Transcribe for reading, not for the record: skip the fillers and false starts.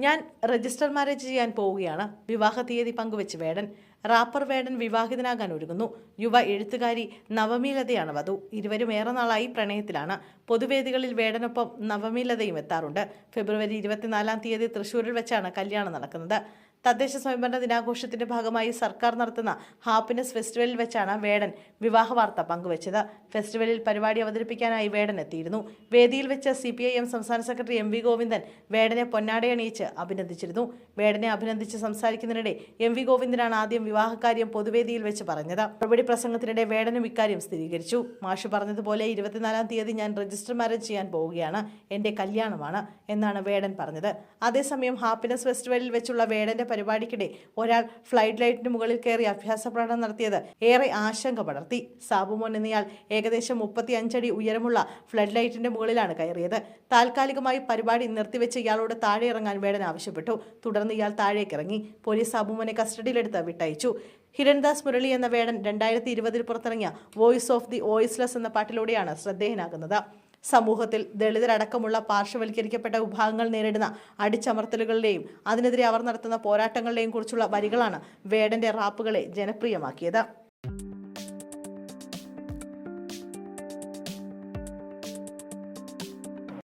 ഞാൻ register marriage ചെയ്യാൻ പോവുകയാണ്. വിവാഹ തീയതി പങ്കുവെച്ച് വേടൻ. റാപ്പർ വേടൻ വിവാഹിതനാകാൻ ഒരുങ്ങുന്നു. യുവ എഴുത്തുകാരി നവമീലതയാണ് വധു. ഇരുവരും ഏറെ നാളായി പ്രണയത്തിലാണ്. പൊതുവേദികളിൽ വേടനൊപ്പം നവമീലതയും എത്താറുണ്ട്. ഫെബ്രുവരി 24 തീയതി തൃശൂരിൽ വെച്ചാണ് കല്യാണം നടക്കുന്നത്. തദ്ദേശ സ്വയംഭരണ ദിനാഘോഷത്തിന്റെ ഭാഗമായി സർക്കാർ നടത്തുന്ന ഹാപ്പിനെസ് ഫെസ്റ്റിവലിൽ വെച്ചാണ് വേടൻ വിവാഹ വാർത്ത പങ്കുവച്ചത്. ഫെസ്റ്റിവലിൽ പരിപാടി അവതരിപ്പിക്കാനായി വേടൻ എത്തിയിരുന്നു. വേദിയിൽ വെച്ച് CPIM സംസ്ഥാന സെക്രട്ടറി MV ഗോവിന്ദൻ വേടനെ പൊന്നാടയണിയിച്ച് അഭിനന്ദിച്ചിരുന്നു. വേടനെ അഭിനന്ദിച്ച് സംസാരിക്കുന്നതിനിടെ MV ഗോവിന്ദനാണ് ആദ്യം വിവാഹകാര്യം പൊതുവേദിയിൽ വെച്ച് പറഞ്ഞത്. മറുപടി പ്രസംഗത്തിനിടെ വേടനും ഇക്കാര്യം സ്ഥിരീകരിച്ചു. മാഷ് പറഞ്ഞതുപോലെ 24 തീയതി ഞാൻ രജിസ്റ്റർ മാരേജ് ചെയ്യാൻ പോവുകയാണ്. എന്റെ കല്യാണമാണ് എന്നാണ് വേടൻ പറഞ്ഞത്. അതേസമയം ഹാപ്പിനെസ് ഫെസ്റ്റിവലിൽ വെച്ചുള്ള വേടന്റെ പരിപാടിക്കിടെ ഒരാൾ ഫ്ലൈറ്റ് ലൈറ്റിന് മുകളിൽ കയറി അഭ്യാസ പ്രകടനം നടത്തിയത് ഏറെ ആശങ്ക പടർത്തി. സാബുമോൻ എന്നയാൾ ഏകദേശം 35 അടി ഉയരമുള്ള ഫ്ലഡ് ലൈറ്റിന്റെ മുകളിലാണ് കയറിയത്. താൽക്കാലികമായി പരിപാടി നിർത്തിവെച്ച് ഇയാളോട് താഴെ ഇറങ്ങാൻ വേടൻ ആവശ്യപ്പെട്ടു. തുടർന്ന് ഇയാൾ താഴേക്കിറങ്ങി. പോലീസ് സാബുമോനെ കസ്റ്റഡിയിലെടുത്ത് വിട്ടയച്ചു. ഹിരൺദാസ് മുരളി എന്ന വേടൻ 2020 പുറത്തിറങ്ങിയ വോയിസ് ഓഫ് ദി വോയിസ്ലെസ് എന്ന പാട്ടിലൂടെയാണ് ശ്രദ്ധേയനാകുന്നത്. സമൂഹത്തിൽ ദളിതരടക്കമുള്ള പാർശ്വവൽക്കരിക്കപ്പെട്ട വിഭാഗങ്ങൾ നേരിടുന്ന അടിച്ചമർത്തലുകളുടെയും അതിനെതിരെ അവർ നടത്തുന്ന പോരാട്ടങ്ങളുടെയും കുറിച്ചുള്ള വരികളാണ് വേടന്റെ റാപ്പുകളെ ജനപ്രിയമാക്കിയത്.